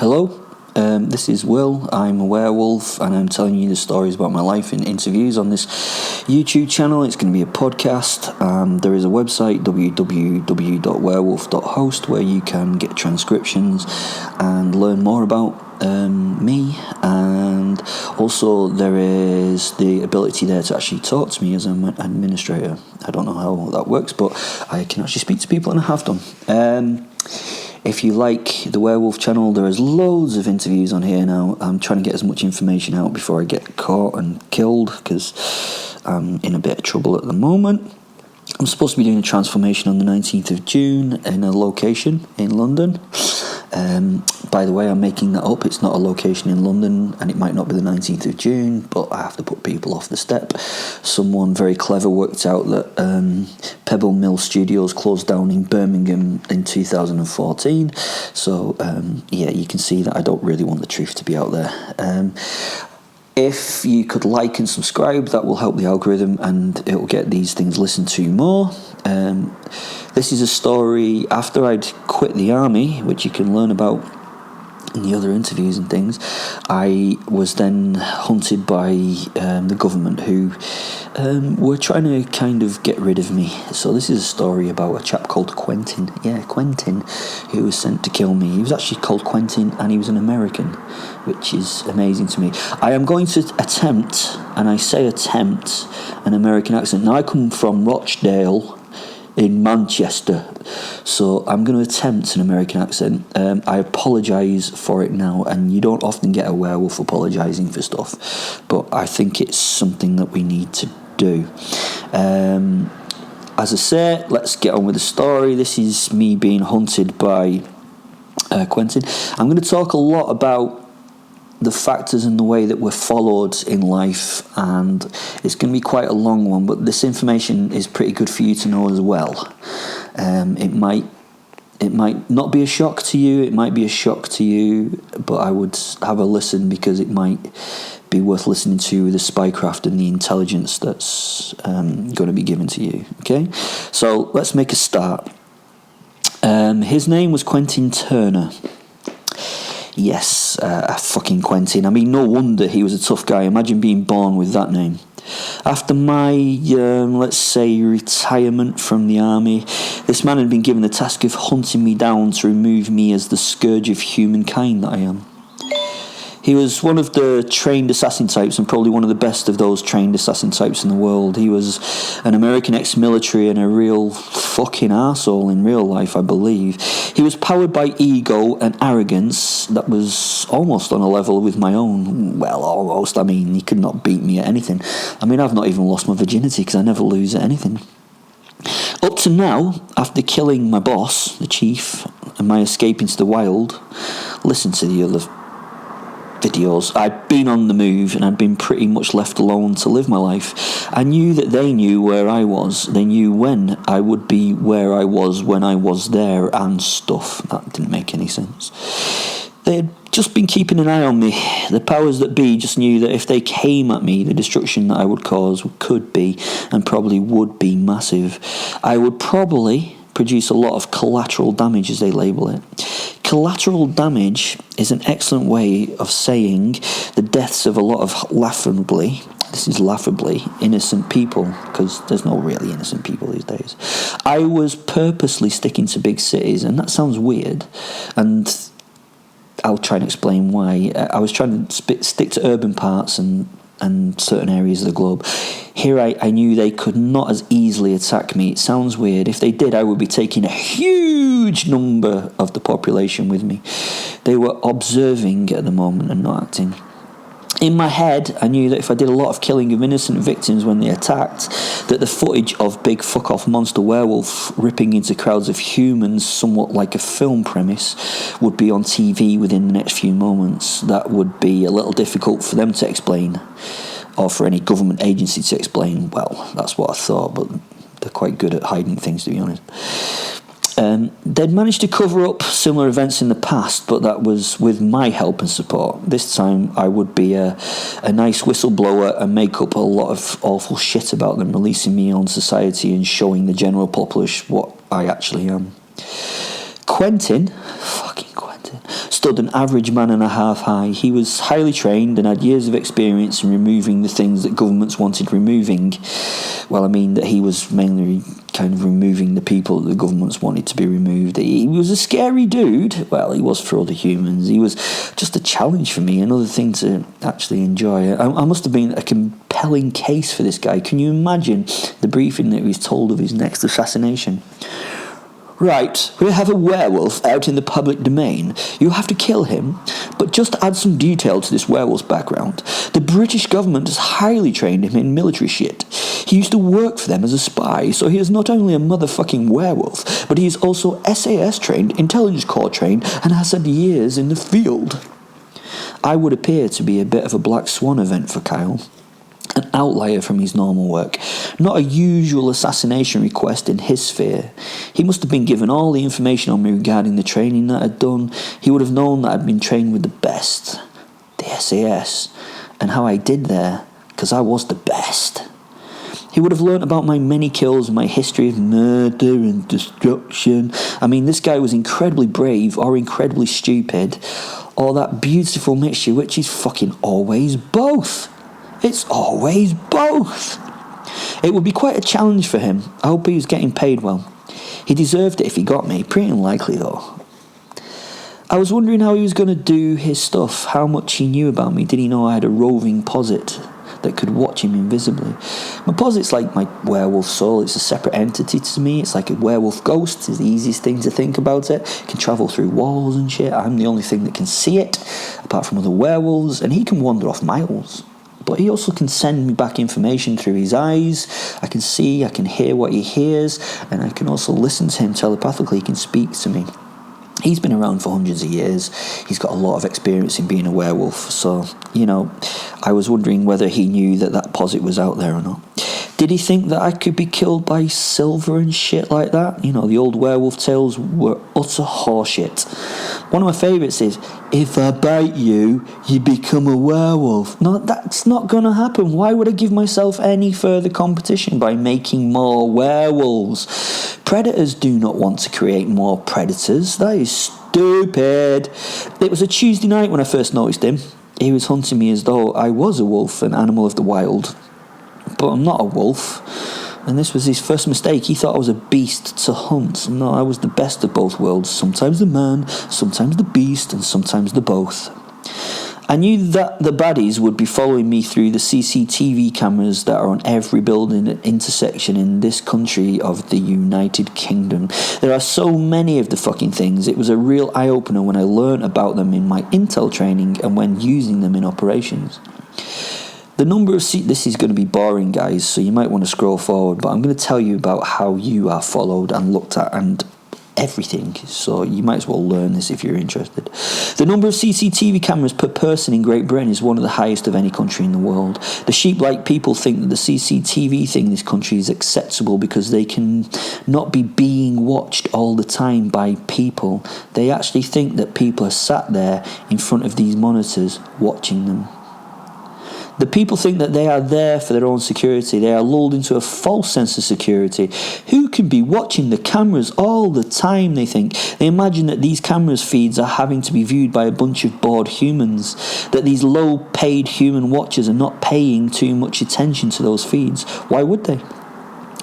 Hello, this is Will. I'm a werewolf and I'm telling you the stories about my life in interviews on this YouTube channel. It's going to be a podcast. There is a website, www.werewolf.host, where you can get transcriptions and learn more about me, and also there is the ability there to actually talk to me as an administrator. I don't know how that works, but I can actually speak to people and I have done. If you like the Werewolf channel, there is loads of interviews on here now. I'm trying to get as much information out before I get caught and killed, because I'm in a bit of trouble at the moment. I'm supposed to be doing a transformation on the 19th of June in a location in London. By the way, I'm making that up. It's not a location in London, and it might not be the 19th of June, but I have to put people off the step. Someone very clever worked out that Pebble Mill Studios closed down in Birmingham in 2014. So, you can see that I don't really want the truth to be out there. If you could like and subscribe, that will help the algorithm and it will get these things listened to more. This is a story after I'd quit the army, which you can learn about in the other interviews and things. I was then hunted by the government, who were trying to kind of get rid of me. So this is a story about a chap called Quentin. Yeah, Quentin, who was sent to kill me. He was actually called Quentin and he was an American, which is amazing to me. I am going to attempt, and I say attempt, an American accent. Now, I come from Rochdale in Manchester, so I'm going to attempt an American accent. I apologise for it now, and you don't often get a werewolf apologising for stuff, but I think it's something that we need to do. As I say, let's get on with the story. This is me being hunted by Quentin. I'm going to talk a lot about the factors and the way that we're followed in life, and it's going to be quite a long one, but this information is pretty good for you to know as well. It might not be a shock to you, it might be a shock to you, but I would have a listen, because it might be worth listening to the spycraft and the intelligence that's going to be given to you. Okay, so let's make a start. His name was Quentin Turner. Yes, fucking Quentin. I mean, no wonder he was a tough guy. Imagine being born with that name. After my, let's say, retirement from the army, this man had been given the task of hunting me down to remove me as the scourge of humankind that I am. He was one of the trained assassin types, and probably one of the best of those trained assassin types in the world. He was an American ex-military and a real fucking arsehole in real life, I believe. He was powered by ego and arrogance that was almost on a level with my own. Well, almost. I mean, he could not beat me at anything. I mean, I've not even lost my virginity, because I never lose at anything. Up to now, after killing my boss, the chief, and my escape into the wild, listen to the other videos. I'd been on the move and I'd been pretty much left alone to live my life. I knew that they knew where I was. They knew when I would be where I was when I was there and stuff. That didn't make any sense. They had just been keeping an eye on me. The powers that be just knew that if they came at me, the destruction that I would cause could be, and probably would be, massive. I would probably produce a lot of collateral damage, as they label it. Collateral damage is an excellent way of saying the deaths of a lot of laughably innocent people, because there's no really innocent people these days. I was purposely sticking to big cities, and that sounds weird, and I'll try and explain why. I was trying to stick to urban parts and certain areas of the globe. Here I knew they could not as easily attack me. It sounds weird. If they did, I would be taking a huge number of the population with me. They were observing at the moment and not acting. In my head, I knew that if I did a lot of killing of innocent victims when they attacked, that the footage of big fuck-off monster werewolf ripping into crowds of humans, somewhat like a film premise, would be on TV within the next few moments. That would be a little difficult for them to explain, or for any government agency to explain. Well, that's what I thought, but they're quite good at hiding things, to be honest. They'd managed to cover up similar events in the past, but that was with my help and support. This time I would be a nice whistleblower and make up a lot of awful shit about them, releasing me on society and showing the general populace what I actually am. Quentin stood an average man and a half high. He was highly trained and had years of experience in removing the things that governments wanted removing. Well, I mean that he was mainly kind of removing the people that the governments wanted to be removed. He was a scary dude. Well, he was for other humans. He was just a challenge for me, another thing to actually enjoy. I must have been a compelling case for this guy. Can you imagine the briefing that he was told of his next assassination? Right, we have a werewolf out in the public domain. You have to kill him, but just to add some detail to this werewolf's background, the British government has highly trained him in military shit. He used to work for them as a spy, so he is not only a motherfucking werewolf, but he is also SAS trained, intelligence corps trained, and has had years in the field. I would appear to be a bit of a black swan event for Kyle. An outlier from his normal work, not a usual assassination request in his sphere. He must have been given all the information on me regarding the training that I'd done. He would have known that I'd been trained with the best, the SAS, and how I did there, because I was the best. He would have learnt about my many kills and my history of murder and destruction. I mean, this guy was incredibly brave or incredibly stupid, or that beautiful mixture, which is fucking always both. It's always both. It would be quite a challenge for him. I hope he was getting paid well. He deserved it if he got me. Pretty unlikely, though. I was wondering how he was going to do his stuff, how much he knew about me. Did he know I had a roving posit that could watch him invisibly? My posit's like my werewolf soul. It's a separate entity to me. It's like a werewolf ghost. It's the easiest thing to think about it. It can travel through walls and shit. I'm the only thing that can see it, apart from other werewolves, and he can wander off miles. But he also can send me back information through his eyes. I can see, I can hear what he hears, and I can also listen to him telepathically. He can speak to me. He's been around for hundreds of years. He's got a lot of experience in being a werewolf. So, I was wondering whether he knew that posit was out there or not. Did he think that I could be killed by silver and shit like that? The old werewolf tales were utter horseshit. One of my favourites is, if I bite you, you become a werewolf. No, that's not going to happen. Why would I give myself any further competition by making more werewolves? Predators do not want to create more predators. That is stupid. It was a Tuesday night when I first noticed him. He was hunting me as though I was a wolf, an animal of the wild. But I'm not a wolf. And this was his first mistake. He thought I was a beast to hunt. No, I was the best of both worlds. Sometimes the man, sometimes the beast, and sometimes the both. I knew that the baddies would be following me through the CCTV cameras that are on every building and intersection in this country of the United Kingdom. There are so many of the fucking things. It was a real eye-opener when I learnt about them in my intel training and when using them in operations. The number of this is going to be boring, guys, so you might want to scroll forward, but I'm going to tell you about how you are followed and looked at and everything, so you might as well learn this if you're interested. The number of CCTV cameras per person in Great Britain is one of the highest of any country in the world. The sheep-like people think that the CCTV thing in this country is acceptable because they can not be being watched all the time by people. They actually think that people are sat there in front of these monitors watching them. The people think that they are there for their own security. They are lulled into a false sense of security. Who can be watching the cameras all the time, they think? They imagine that these cameras feeds are having to be viewed by a bunch of bored humans, that these low-paid human watchers are not paying too much attention to those feeds. Why would they?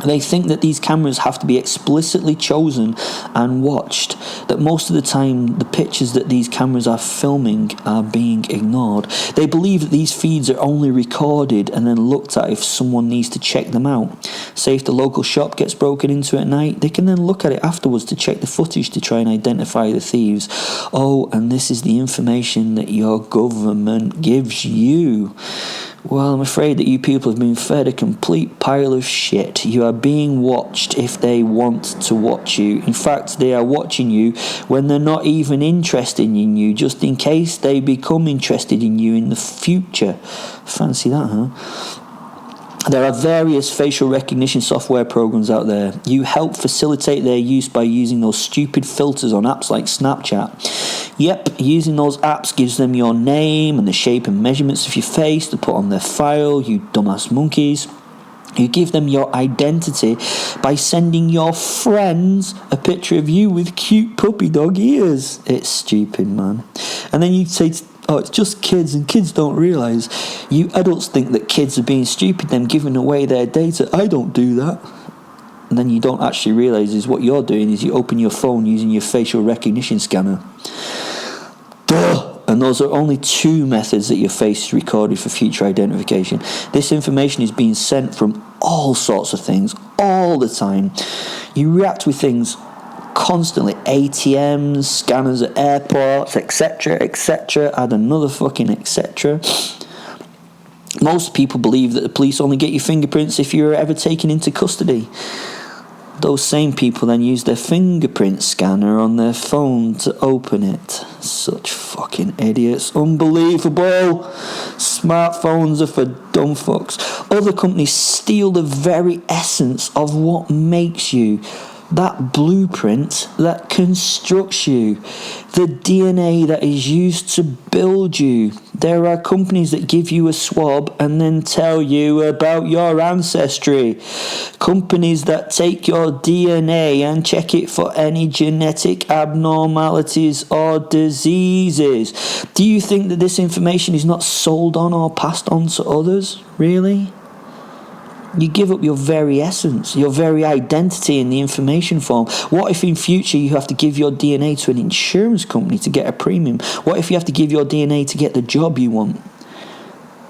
They think that these cameras have to be explicitly chosen and watched, that most of the time the pictures that these cameras are filming are being ignored. They believe that these feeds are only recorded and then looked at if someone needs to check them out. Say if the local shop gets broken into at night, they can then look at it afterwards to check the footage to try and identify the thieves. Oh, and this is the information that your government gives you. Well, I'm afraid that you people have been fed a complete pile of shit. You are being watched if they want to watch you. In fact, they are watching you when they're not even interested in you, just in case they become interested in you in the future. Fancy that, huh? There are various facial recognition software programs out there. You help facilitate their use by using those stupid filters on apps like Snapchat. Yep, using those apps gives them your name and the shape and measurements of your face to put on their file, you dumbass monkeys. You give them your identity by sending your friends a picture of you with cute puppy dog ears. It's stupid, man. And then you say, oh, it's just kids, and kids don't realise. You adults think that kids are being stupid, them giving away their data. I don't do that. And then you don't actually realise is what you're doing is you open your phone using your facial recognition scanner. Duh! And those are only 2 methods that your face is recorded for future identification. This information is being sent from all sorts of things, all the time. You react with things constantly. ATMs, scanners at airports, etc., etc. Add another fucking etc. Most people believe that the police only get your fingerprints if you're ever taken into custody. Those same people then use their fingerprint scanner on their phone to open it. Such fucking idiots. Unbelievable. Smartphones are for dumb fucks. Other companies steal the very essence of what makes you. That blueprint that constructs you. The DNA that is used to build you. There are companies that give you a swab and then tell you about your ancestry. Companies that take your DNA and check it for any genetic abnormalities or diseases. Do you think that this information is not sold on or passed on to others? Really? You give up your very essence, your very identity in the information form. What if in future you have to give your DNA to an insurance company to get a premium? What if you have to give your DNA to get the job you want?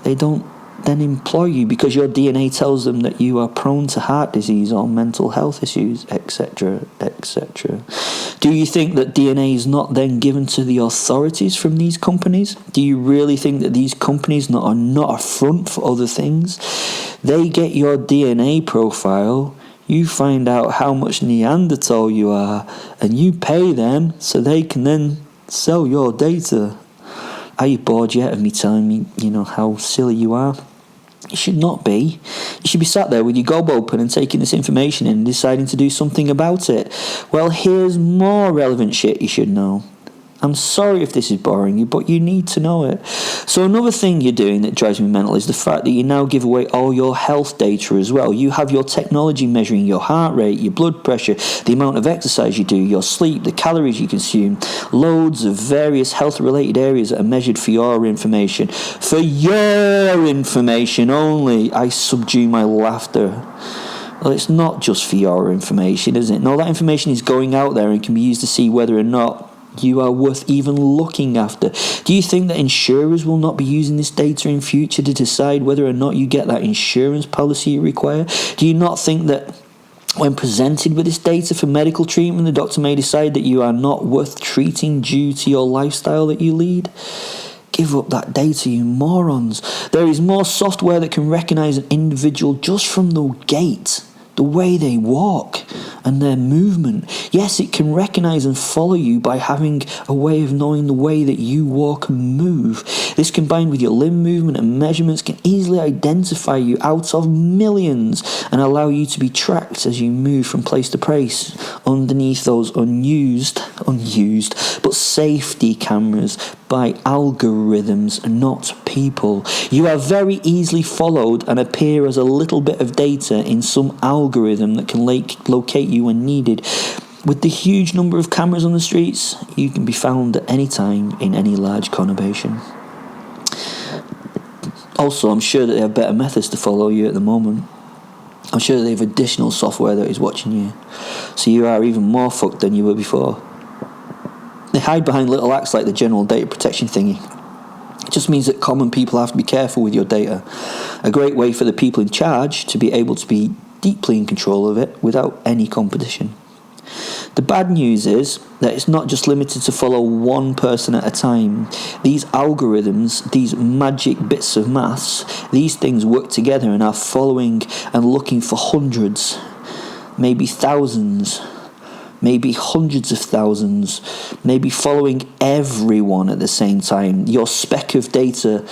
They don't then employ you because your DNA tells them that you are prone to heart disease or mental health issues, etc., etc. Do you think that DNA is not then given to the authorities from these companies? Do you really think that these companies are not a front for other things? They get your DNA profile, you find out how much Neanderthal you are, and you pay them so they can then sell your data. Are you bored yet of me telling me, how silly you are? You should not be. You should be sat there with your gob open and taking this information in and deciding to do something about it. Well, here's more relevant shit you should know. I'm sorry if this is boring you, but you need to know it. So another thing you're doing that drives me mental is the fact that you now give away all your health data as well. You have your technology measuring your heart rate, your blood pressure, the amount of exercise you do, your sleep, the calories you consume, loads of various health-related areas that are measured for your information. For your information only. I subdue my laughter. Well, it's not just for your information, is it? No, that information is going out there and can be used to see whether or not you are worth even looking after. Do you think that insurers will not be using this data in future to decide whether or not you get that insurance policy you require? Do you not think that when presented with this data for medical treatment, the doctor may decide that you are not worth treating due to your lifestyle that you lead? Give up that data, you morons. There is more software that can recognise an individual just from the gait, the way they walk and their movement. Yes, it can recognise and follow you by having a way of knowing the way that you walk and move. This combined with your limb movement and measurements can easily identify you out of millions and allow you to be tracked as you move from place to place underneath those unused but safety cameras by algorithms, not people. You are very easily followed and appear as a little bit of data in some algorithm that can locate you when needed. With the huge number of cameras on the streets, you can be found at any time in any large conurbation. Also, I'm sure that they have better methods to follow you at the moment. I'm sure that they have additional software that is watching you. So you are even more fucked than you were before. They hide behind little acts like the general data protection thingy. It just means that common people have to be careful with your data. A great way for the people in charge to be able to be deeply in control of it without any competition. The bad news is that it's not just limited to follow one person at a time. These algorithms, these magic bits of maths, these things work together and are following and looking for hundreds, maybe thousands, maybe hundreds of thousands, maybe following everyone at the same time. Your speck of data.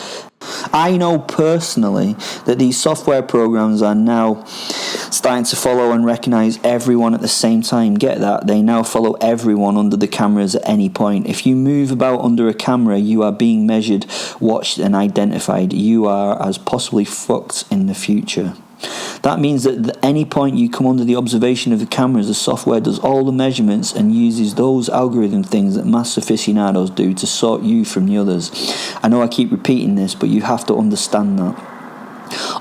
I know personally that these software programs are now starting to follow and recognise everyone at the same time. Get that? They now follow everyone under the cameras at any point. If you move about under a camera, you are being measured, watched and identified. You are as possibly fucked in the future. That means that at any point you come under the observation of the cameras, the software does all the measurements and uses those algorithm things that mass aficionados do to sort you from the others. I know I keep repeating this, but you have to understand that.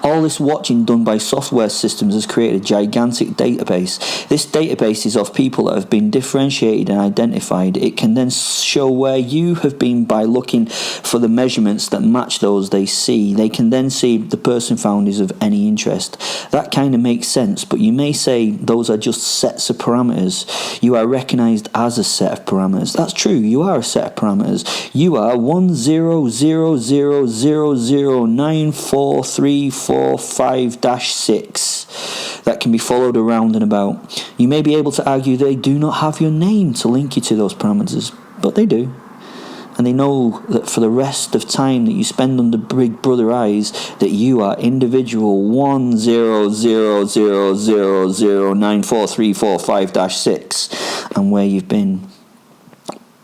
All this watching done by software systems has created a gigantic database. This database is of people that have been differentiated and identified. It can then show where you have been by looking for the measurements that match those they see. They can then see if the person found is of any interest. That kind of makes sense, but you may say those are just sets of parameters. You are recognized as a set of parameters. That's true, you are a set of parameters. You are 10000094345-6 that can be followed around and about. You may be able to argue they do not have your name to link you to those parameters, but they do. And they know that for the rest of time that you spend under Big Brother eyes, that you are individual 10000094345-6 and where you've been.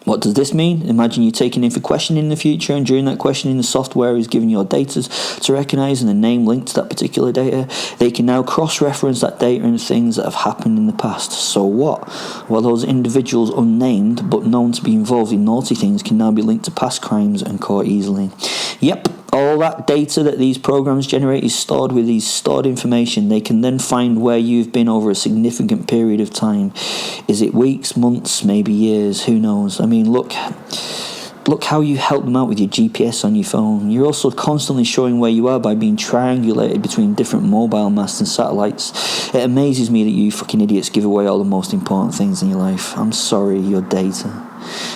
What does this mean? Imagine you're taken in for questioning in the future, and during that questioning the software is giving your data to recognise and a name linked to that particular data. They can now cross-reference that data and things that have happened in the past. So what? Well, those individuals unnamed but known to be involved in naughty things can now be linked to past crimes and caught easily. Yep. All that data that these programs generate is stored with these stored information. They can then find where you've been over a significant period of time. Is it weeks, months, maybe years? Who knows? I mean, look how you help them out with your GPS on your phone. You're also constantly showing where you are by being triangulated between different mobile masts and satellites. It amazes me that you fucking idiots give away all the most important things in your life. I'm sorry, your data.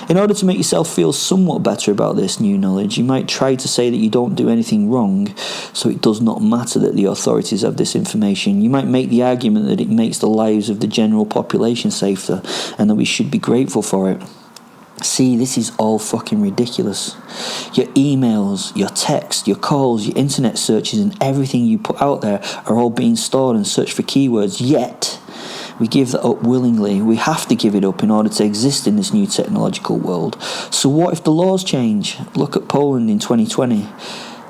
In order to make yourself feel somewhat better about this new knowledge, you might try to say that you don't do anything wrong, so it does not matter that the authorities have this information. You might make the argument that it makes the lives of the general population safer, and that we should be grateful for it. See, this is all fucking ridiculous. Your emails, your texts, your calls, your internet searches, and everything you put out there are all being stored and searched for keywords, yet we give that up willingly. We have to give it up in order to exist in this new technological world. So what if the laws change? Look at Poland in 2020.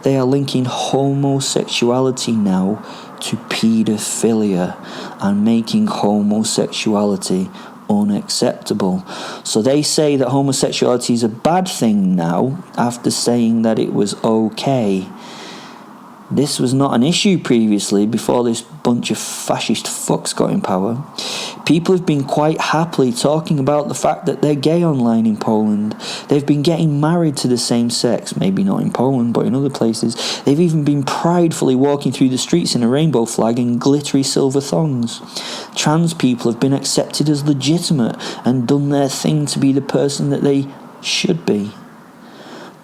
They are linking homosexuality now to paedophilia and making homosexuality unacceptable. So they say that homosexuality is a bad thing now after saying that it was okay. This was not an issue previously, before this bunch of fascist fucks got in power. People have been quite happily talking about the fact that they're gay online in Poland. They've been getting married to the same sex, maybe not in Poland, but in other places. They've even been pridefully walking through the streets in a rainbow flag and glittery silver thongs. Trans people have been accepted as legitimate and done their thing to be the person that they should be.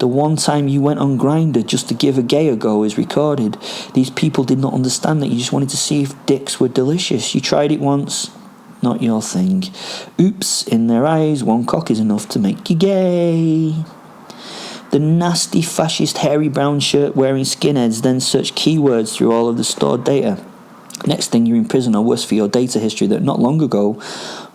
The one time you went on Grindr just to give a gay a go is recorded. These people did not understand that you just wanted to see if dicks were delicious. You tried it once, not your thing. Oops, in their eyes, one cock is enough to make you gay. The nasty fascist hairy brown shirt wearing skinheads then search keywords through all of the stored data. Next thing, you're in prison or worse for your data history that not long ago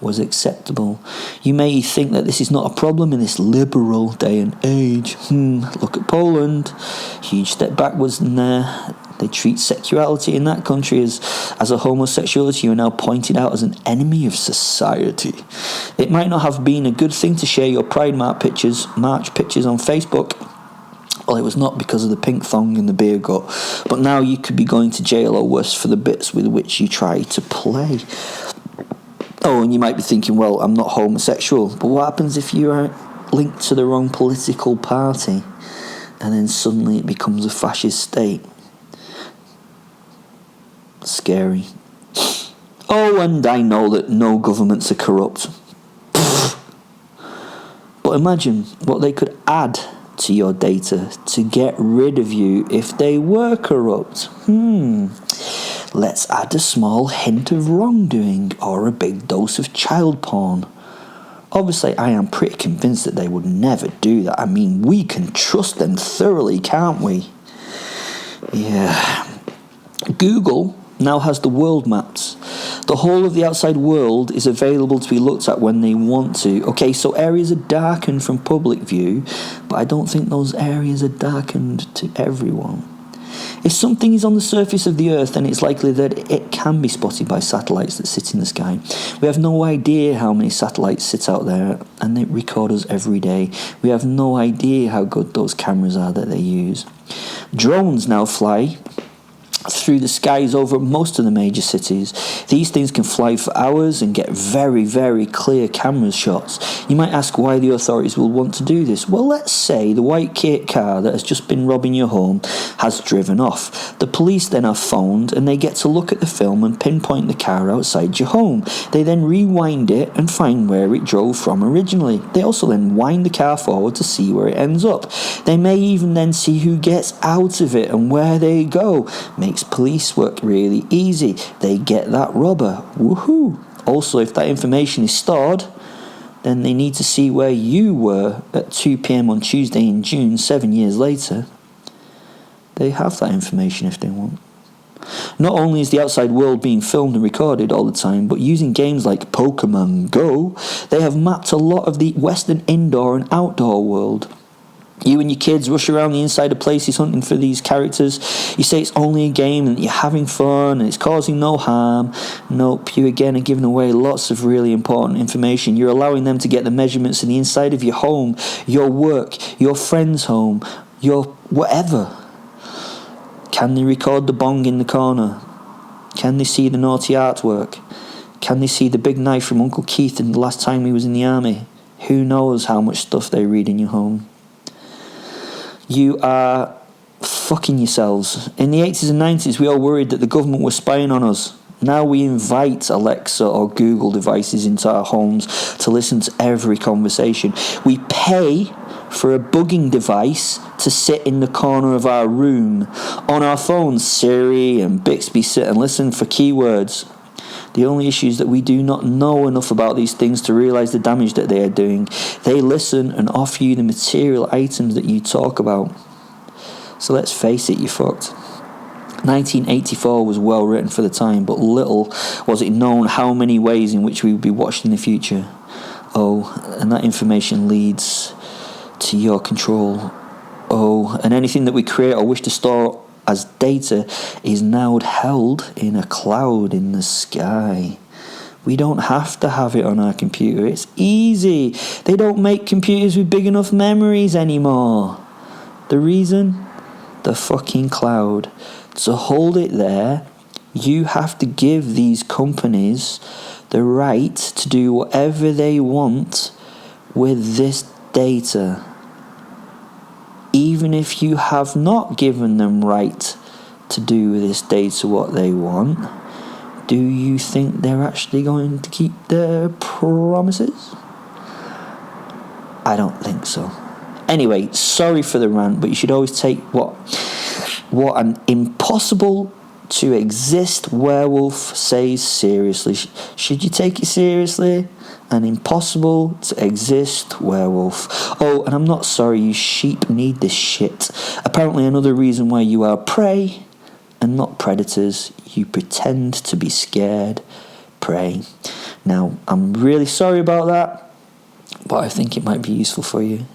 was acceptable. You may think that this is not a problem in this liberal day and age. Look at Poland. Huge step backwards in there. They treat sexuality in that country as a homosexuality. You are now pointed out as an enemy of society. It might not have been a good thing to share your Pride March pictures on Facebook. Well, it was not because of the pink thong and the beer gut, but now you could be going to jail or worse for the bits with which you try to play. Oh, and you might be thinking, well, I'm not homosexual, but what happens if you are linked to the wrong political party and then suddenly it becomes a fascist state? Scary. Oh, and I know that no governments are corrupt. But imagine what they could add to your data to get rid of you if they were corrupt. Let's add a small hint of wrongdoing or a big dose of child porn. Obviously, I am pretty convinced that they would never do that. I mean, we can trust them thoroughly, can't we? Yeah. Google now has the world maps. The whole of the outside world is available to be looked at when they want to. Okay, so areas are darkened from public view, but I don't think those areas are darkened to everyone. If something is on the surface of the Earth, then it's likely that it can be spotted by satellites that sit in the sky. We have no idea how many satellites sit out there, and they record us every day. We have no idea how good those cameras are that they use. Drones now fly through the skies over most of the major cities. These things can fly for hours and get very, very clear camera shots. You might ask why the authorities will want to do this. Well, let's say the white Kit car that has just been robbing your home has driven off. The police then are phoned and they get to look at the film and pinpoint the car outside your home. They then rewind it and find where it drove from originally. They also then wind the car forward to see where it ends up. They may even then see who gets out of it and where they go. Makes police work really easy. They get that robber. Woohoo! Also, if that information is stored, then they need to see where you were at 2 p.m. on Tuesday in June 7 years later. They have that information if they want. Not only is the outside world being filmed and recorded all the time, but using games like Pokemon Go, they have mapped a lot of the Western indoor and outdoor world. You and your kids rush around the inside of places hunting for these characters. You say it's only a game and you're having fun and it's causing no harm. Nope, you again are giving away lots of really important information. You're allowing them to get the measurements in the inside of your home, your work, your friend's home, your whatever. Can they record the bong in the corner? Can they see the naughty artwork? Can they see the big knife from Uncle Keith in the last time he was in the army? Who knows how much stuff they read in your home? You are fucking yourselves. In the 80s and 90s, we all worried that the government was spying on us. Now we invite Alexa or Google devices into our homes to listen to every conversation. We pay for a bugging device to sit in the corner of our room. On our phones, Siri and Bixby sit and listen for keywords. The only issue is that we do not know enough about these things to realise the damage that they are doing. They listen and offer you the material items that you talk about. So let's face it, you're fucked. 1984 was well written for the time, but little was it known how many ways in which we would be watched in the future. Oh, and that information leads to your control. Oh, and anything that we create or wish to store as data is now held in a cloud in the sky. We don't have to have it on our computer. It's easy. They don't make computers with big enough memories anymore. The reason? The fucking cloud. To hold it there, you have to give these companies the right to do whatever they want with this data. Even if you have not given them right to do with this data what they want, do you think they're actually going to keep their promises? I don't think so. Anyway, sorry for the rant, but you should always take what an impossible to exist werewolf says seriously. Should you take it seriously? An impossible to exist werewolf. Oh, and I'm not sorry, you sheep need this shit. Apparently another reason why you are prey and not predators. You pretend to be scared prey. Now, I'm really sorry about that, but I think it might be useful for you.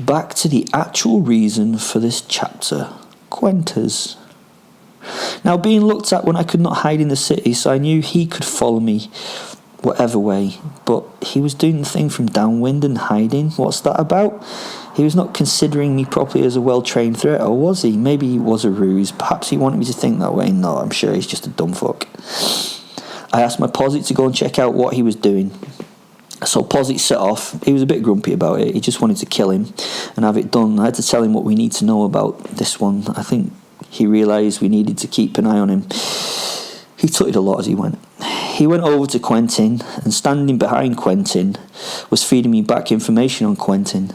Back to the actual reason for this chapter. Quenters. Now, being looked at when I could not hide in the city, so I knew he could follow me whatever way, but he was doing the thing from downwind and hiding. What's that about? He was not considering me properly as a well-trained threat, or was he? Maybe he was a ruse. Perhaps he wanted me to think that way. No, I'm sure he's just a dumb fuck. I asked my posit to go and check out what he was doing. So posit set off. He was a bit grumpy about it. He just wanted to kill him and have it done. I had to tell him what we need to know about this one. I think he realised we needed to keep an eye on him. He tutted a lot as he went. He went over to Quentin, and standing behind Quentin was feeding me back information on Quentin.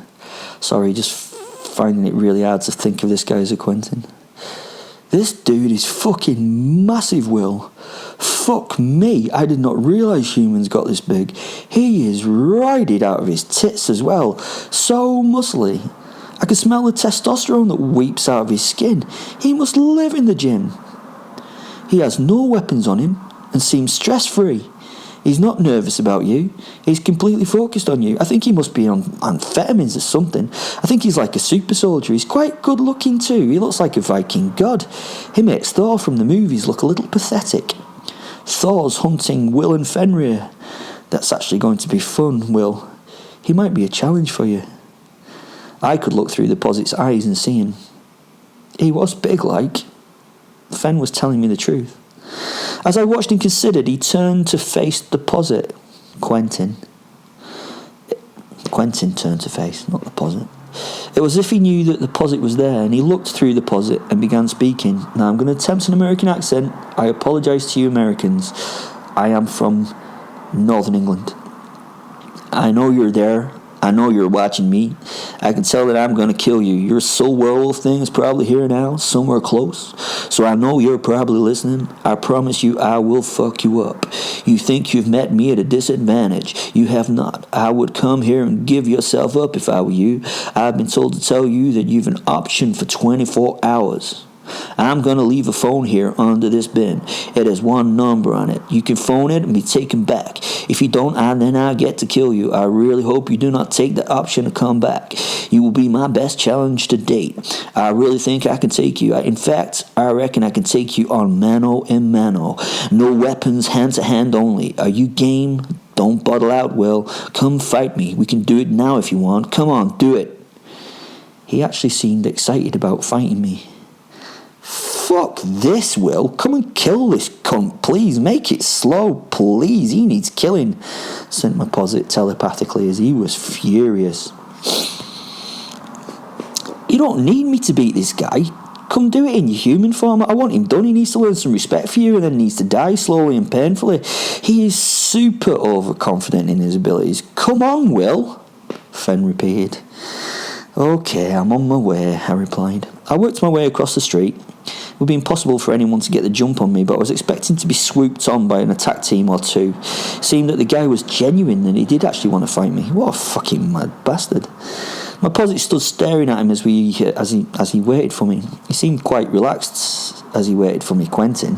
Sorry, just finding it really hard to think of this guy as a Quentin. This dude is fucking massive, Will. Fuck me, I did not realise humans got this big. He is rided out of his tits as well. So muscly. I can smell the testosterone that weeps out of his skin. He must live in the gym. He has no weapons on him and seems stress-free. He's not nervous about you. He's completely focused on you. I think he must be on amphetamines or something. I think he's like a super soldier. He's quite good looking too. He looks like a Viking god. He makes Thor from the movies look a little pathetic. Thor's hunting Will and Fenrir. That's actually going to be fun, Will. He might be a challenge for you. I could look through the Posit's eyes and see him. He was big like. Fen was telling me the truth. As I watched and considered, he turned to face the Posit. Quentin turned to face, not the Posit. It was as if he knew that the Posit was there, and he looked through the Posit and began speaking. Now I'm going to attempt an American accent. I apologise to you Americans. I am from Northern England. I know you're there. I know you're watching me. I can tell that I'm going to kill you. Your soul werewolf thing is probably here now, somewhere close. So I know you're probably listening. I promise you I will fuck you up. You think you've met me at a disadvantage. You have not. I would come here and give yourself up if I were you. I've been told to tell you that you've an option for 24 hours. I'm going to leave a phone here under this bin. It has one number on it. You can phone it and be taken back. If you don't, then I get to kill you. I really hope you do not take the option to come back. You will be my best challenge to date. I really think I can take you. In fact, I reckon I can take you on mano a mano. No weapons, hand to hand only. Are you game? Don't bottle out, Will. Come fight me. We can do it now if you want. Come on, do it. He actually seemed excited about fighting me. Fuck this, Will. Come and kill this cunt, please. Make it slow, please. He needs killing, sent my Posit telepathically as he was furious. You don't need me to beat this guy. Come do it in your human form. I want him done. He needs to learn some respect for you and then needs to die slowly and painfully. He is super overconfident in his abilities. Come on, Will, Fen repeated. Okay, I'm on my way, I replied. I worked my way across the street. It would be impossible for anyone to get the jump on me, but I was expecting to be swooped on by an attack team or two. It seemed that the guy was genuine and he did actually want to fight me. What a fucking mad bastard. My Posit stood staring at him as he waited for me. He seemed quite relaxed as he waited for me, Quentin.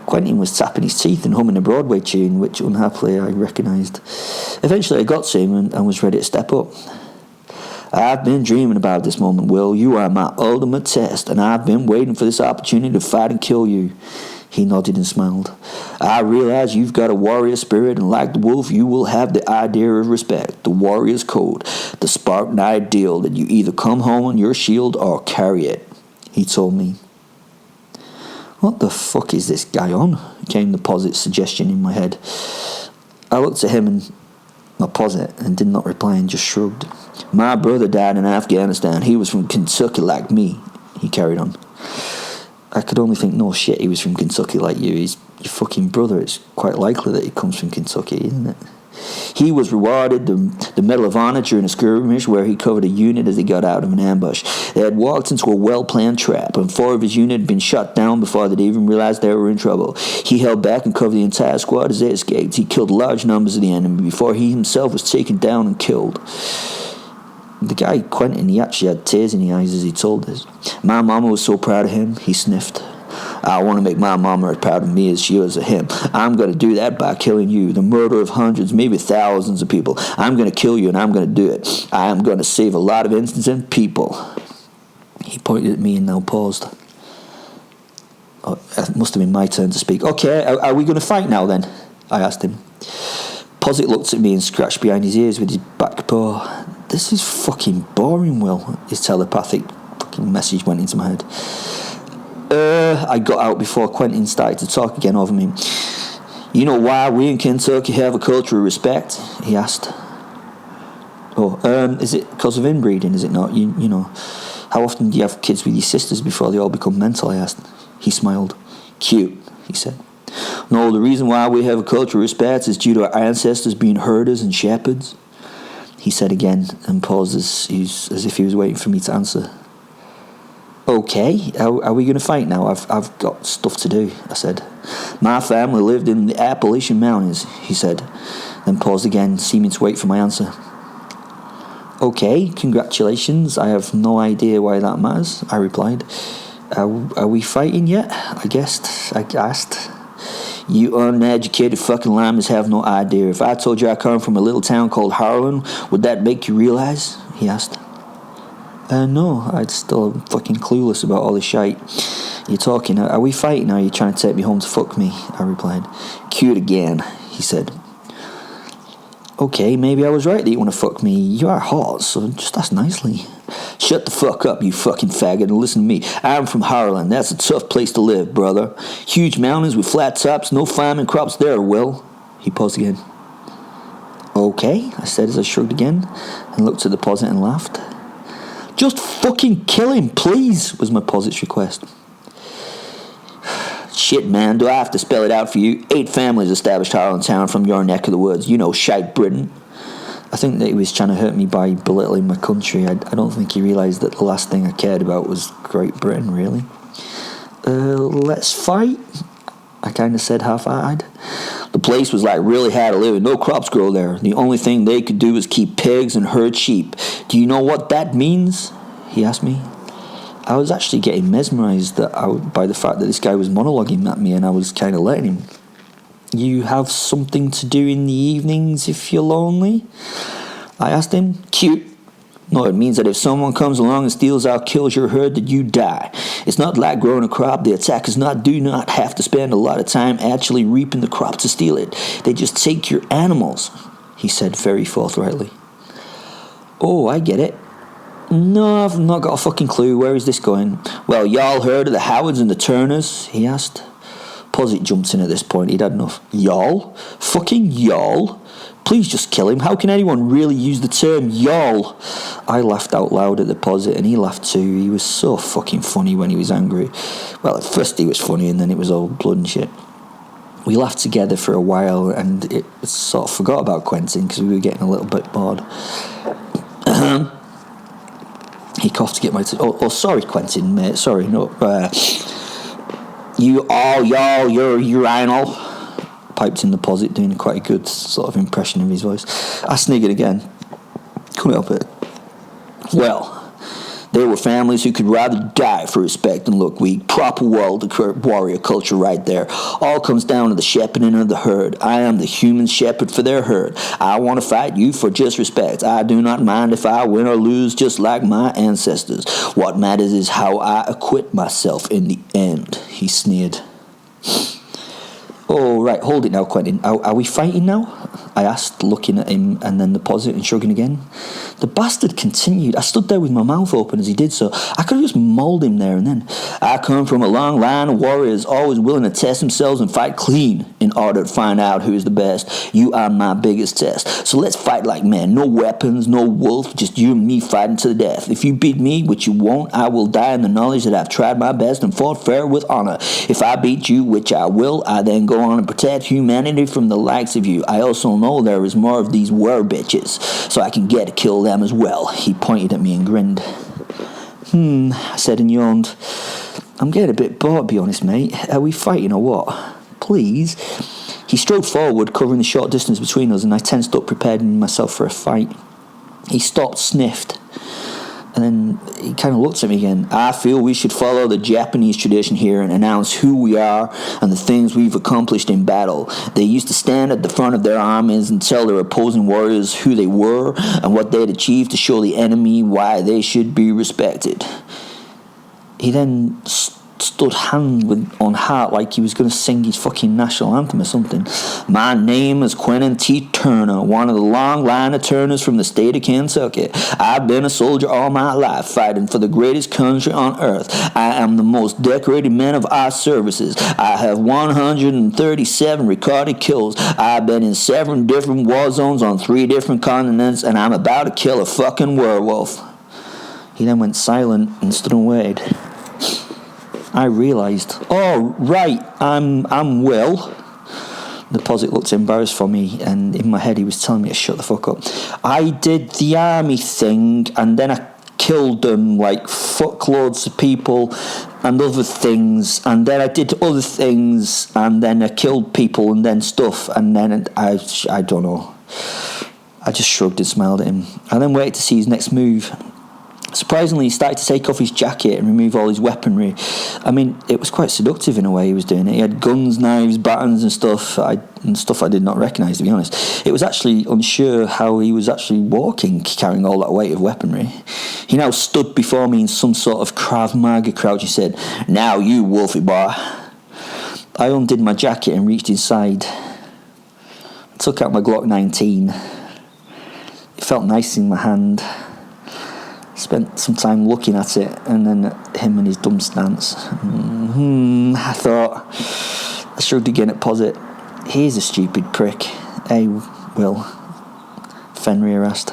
Quentin was tapping his teeth and humming a Broadway tune, which unhappily I recognised. Eventually I got to him and was ready to step up. I've been dreaming about this moment, Will. You are my ultimate test, and I've been waiting for this opportunity to fight and kill you. He nodded and smiled. I realize you've got a warrior spirit, and like the wolf, you will have the idea of respect, the warrior's code, the Spartan ideal that you either come home on your shield or carry it, he told me. What the fuck is this guy on? Came the Posit suggestion in my head. I looked at him and my Posit and did not reply and just shrugged. My brother died in Afghanistan. He was from Kentucky like me, he carried on. I could only think, no shit, he was from Kentucky like you. He's your fucking brother. It's quite likely that he comes from Kentucky, isn't it? He was rewarded the Medal of Honor during a skirmish where he covered a unit as they got out of an ambush. They had walked into a well-planned trap, and 4 of his unit had been shot down before they'd even realized they were in trouble. He held back and covered the entire squad as they escaped. He killed large numbers of the enemy before he himself was taken down and killed. The guy, Quentin, he actually had tears in his eyes as he told this. My mama was so proud of him, he sniffed. I want to make my mama as proud of me as she was of him. I'm going to do that by killing you, the murder of hundreds, maybe thousands of people. I'm going to kill you and I'm going to do it. I am going to save a lot of innocent people. He pointed at me and now paused. Oh, it must have been my turn to speak. Okay, are we going to fight now then? I asked him. Posit looked at me and scratched behind his ears with his back paw. This is fucking boring, Will. His telepathic fucking message went into my head. I got out before Quentin started to talk again over me. You know why we in Kentucky have a culture of respect? He asked. Is it because of inbreeding, is it not? You know, how often do you have kids with your sisters before they all become mental, I asked. He smiled. Cute, he said. No, the reason why we have a culture of respect is due to our ancestors being herders and shepherds. He said again and paused as if he was waiting for me to answer. Okay, are we going to fight now? I've got stuff to do, I said. My family lived in the Appalachian Mountains, he said, then paused again, seeming to wait for my answer. Okay, congratulations. I have no idea why that matters, I replied. Are we fighting yet? I asked. You uneducated fucking llamas have no idea. If I told you I come from a little town called Harlan, would that make you realize? He asked. No, I'd still fucking clueless about all this shite. You're talking, are we fighting or are you trying to take me home to fuck me? I replied. Cute again, he said. Okay, maybe I was right that you want to fuck me. You are hot, so just ask nicely. Shut the fuck up, you fucking faggot, and listen to me. I'm from Harlan. That's a tough place to live, brother. Huge mountains with flat tops, no farming crops there, Will. He paused again. Okay, I said as I shrugged again and looked at the posit and laughed. Just fucking kill him, please, was my posit's request. Shit, man, do I have to spell it out for you? 8 families established Harlan Town from your neck of the woods. You know, shite Britain. I think that he was trying to hurt me by belittling my country. I don't think he realised that the last thing I cared about was Great Britain, really. Let's fight, I kind of said half-eyed. The place was like really hard to live in. No crops grow there. The only thing they could do was keep pigs and herd sheep. Do you know what that means? He asked me. I was actually getting mesmerised by the fact that this guy was monologuing at me and I was kind of letting him. You have something to do in the evenings if you're lonely? I asked him. Cute. No, it means that if someone comes along and steals or kills your herd, that you die. It's not like growing a crop. The attackers do not have to spend a lot of time actually reaping the crop to steal it. They just take your animals, he said very forthrightly. Oh, I get it. No, I've not got a fucking clue. Where is this going? Well, y'all heard of the Howards and the Turners? He asked. Posit jumped in at this point. He'd had enough. Y'all? Fucking y'all? Please just kill him. How can anyone really use the term y'all? I laughed out loud at the posit and he laughed too. He was so fucking funny when he was angry. Well, at first he was funny and then it was all blood and shit. We laughed together for a while and it sort of forgot about Quentin because we were getting a little bit bored. He coughed to get my... Oh, sorry, Quentin, mate. Sorry, no. You're urinal. Piped in the posit, doing quite a good sort of impression of his voice. I sniggered again. Couldn't help it. Well, there were families who could rather die for respect than look weak. Proper warrior culture right there. All comes down to the shepherding of the herd. I am the human shepherd for their herd. I want to fight you for just respect. I do not mind if I win or lose, just like my ancestors. What matters is how I acquit myself in the end, he sneered. Oh, right, hold it now, Quentin. Are we fighting now? I asked, looking at him and then the posit and shrugging again. The bastard continued. I stood there with my mouth open as he did so. I could have just mauled him there and then. I come from a long line of warriors, always willing to test themselves and fight clean in order to find out who is the best. You are my biggest test. So let's fight like men. No weapons, no wolf, just you and me fighting to the death. If you beat me, which you won't, I will die in the knowledge that I've tried my best and fought fair with honor. If I beat you, which I will, I then go on and protect humanity from the likes of you. I also know there is more of these bitches, so I can get to kill them as well. He pointed at me and grinned. I said and yawned. I'm getting a bit bored, to be honest, mate. Are we fighting or what? Please. He strode forward, covering the short distance between us, and I tensed up, preparing myself for a fight. He stopped, sniffed, and then he kind of looked at me again. I feel we should follow the Japanese tradition here and announce who we are and the things we've accomplished in battle. They used to stand at the front of their armies and tell their opposing warriors who they were and what they'd achieved to show the enemy why they should be respected. He then stood hand on heart like he was going to sing his fucking national anthem or something. My name is Quentin T. Turner, one of the long line of Turners from the state of Kentucky. I've been a soldier all my life, fighting for the greatest country on earth. I am the most decorated man of our services. I have 137 recorded kills. I've been in 7 different war zones on 3 different continents, and I'm about to kill a fucking werewolf. He then went silent and stood and waited. I realised, oh, right, I'm Will. The posit looked embarrassed for me, and in my head he was telling me to shut the fuck up. I did the army thing, and then I killed them, like, fuckloads of people and other things, and then I did other things, and then I killed people and then stuff, and then I don't know. I just shrugged and smiled at him. I then waited to see his next move. Surprisingly, he started to take off his jacket and remove all his weaponry. I mean, it was quite seductive in a way he was doing it. He had guns, knives, batons and stuff I did not recognise, to be honest. It was actually unsure how he was actually walking, carrying all that weight of weaponry. He now stood before me in some sort of Krav Maga crouch and said, "Now you, Wolfie boy." I undid my jacket and reached inside. I took out my Glock 19. It felt nice in my hand. Spent some time looking at it, and then at him and his dumb stance. I thought. I shrugged again at Posit. "He's a stupid prick. Hey, Will," Fenrir asked.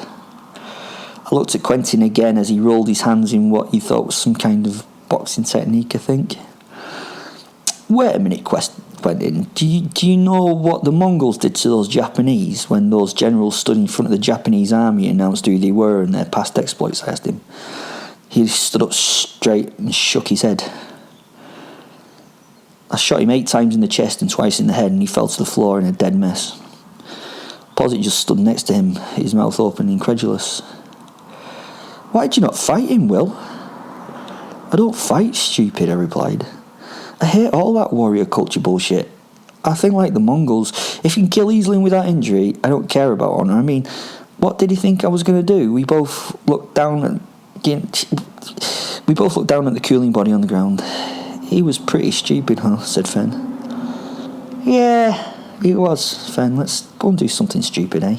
I looked at Quentin again as he rolled his hands in what he thought was some kind of boxing technique, I think. "Wait a minute, Quentin. Do you know what the Mongols did to those Japanese when those generals stood in front of the Japanese army and announced who they were and their past exploits?" I asked him. He stood up straight and shook his head. "I shot him 8 times in the chest and twice in the head, and he fell to the floor in a dead mess." Posit just stood next to him, his mouth open, incredulous. "Why did you not fight him, Will?" "I don't fight, stupid," I replied. "I hate all that warrior culture bullshit. I think like the Mongols, if you can kill easily and without injury, I don't care about honour. I mean, what did he think I was going to do? We both looked down at the cooling body on the ground. He was pretty stupid, huh?" said Fen. "Yeah, he was, Fen. Let's go and do something stupid, eh?"